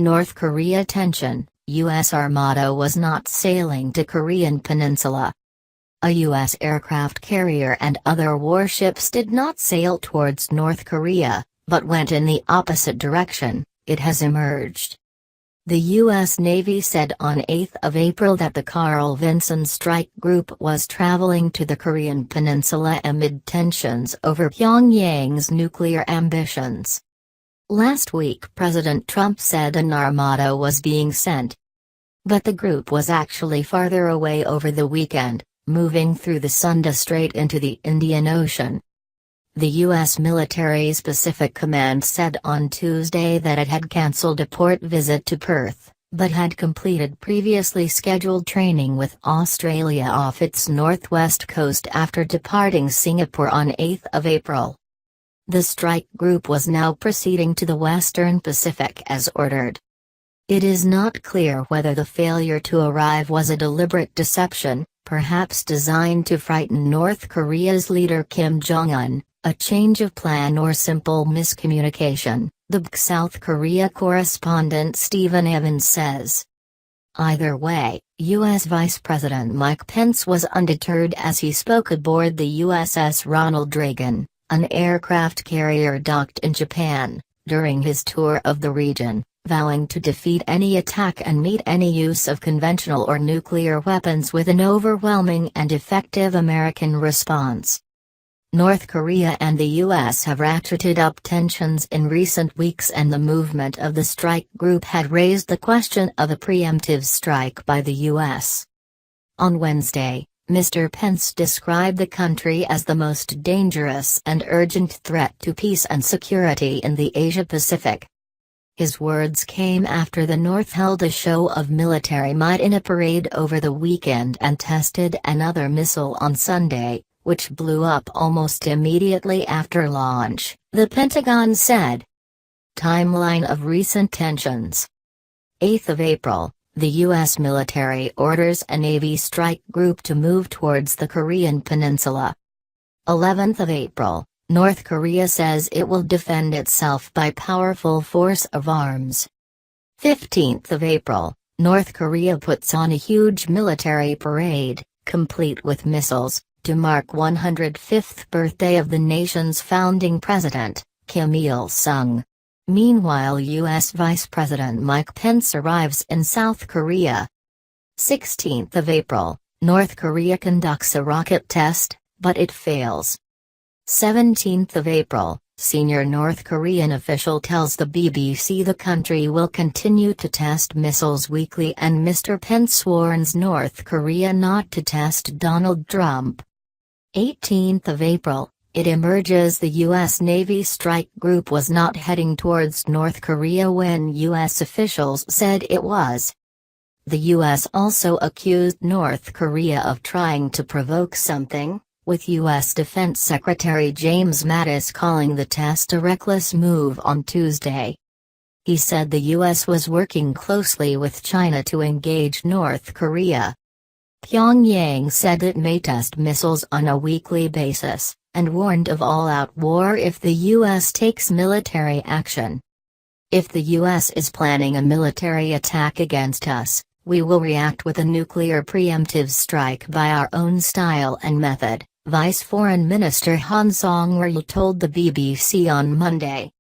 North Korea tension, U.S. armada was not sailing to Korean peninsula. A U.S. aircraft carrier and other warships did not sail towards North Korea, but went in the opposite direction, it has emerged. The U.S. Navy said on 8 April that the Carl Vinson strike group was traveling to the Korean peninsula amid tensions over Pyongyang's nuclear ambitions. Last week President Trump said an armada was being sent. But the group was actually farther away over the weekend, moving through the Sunda Strait into the Indian Ocean. The U.S. Military's Pacific Command said on Tuesday that it had cancelled a port visit to Perth, but had completed previously scheduled training with Australia off its northwest coast after departing Singapore on 8 April. The strike group was now proceeding to the Western Pacific as ordered. It is not clear whether the failure to arrive was a deliberate deception, perhaps designed to frighten North Korea's leader Kim Jong-un, a change of plan or simple miscommunication, the South Korea correspondent Stephen Evans says. Either way, U.S. Vice President Mike Pence was undeterred as he spoke aboard the USS Ronald Reagan, an aircraft carrier docked in Japan, during his tour of the region, vowing to defeat any attack and meet any use of conventional or nuclear weapons with an overwhelming and effective American response. North Korea and the U.S. have ratcheted up tensions in recent weeks, and the movement of the strike group had raised the question of a preemptive strike by the U.S. On Wednesday, Mr. Pence described the country as the most dangerous and urgent threat to peace and security in the Asia-Pacific. His words came after the North held a show of military might in a parade over the weekend and tested another missile on Sunday, which blew up almost immediately after launch, the Pentagon said. Timeline of recent tensions. 8 April. The U.S. military orders a Navy strike group to move towards the Korean peninsula. 11 April, North Korea says it will defend itself by powerful force of arms. 15 April, North Korea puts on a huge military parade, complete with missiles, to mark 105th birthday of the nation's founding president, Kim Il-sung. Meanwhile, U.S. Vice President Mike Pence arrives in South Korea. 16 April, North Korea conducts a rocket test, but it fails. 17 April, senior North Korean official tells the BBC the country will continue to test missiles weekly, and Mr. Pence warns North Korea not to test Donald Trump. 18 April. It emerges the U.S. Navy strike group was not heading towards North Korea when U.S. officials said it was. The U.S. also accused North Korea of trying to provoke something, with U.S. Defense Secretary James Mattis calling the test a reckless move on Tuesday. He said the U.S. was working closely with China to engage North Korea. Pyongyang said it may test missiles on a weekly basis, and warned of all-out war if the U.S. takes military action. If the U.S. is planning a military attack against us, we will react with a nuclear preemptive strike by our own style and method, Vice Foreign Minister Han Song-ryul told the BBC on Monday.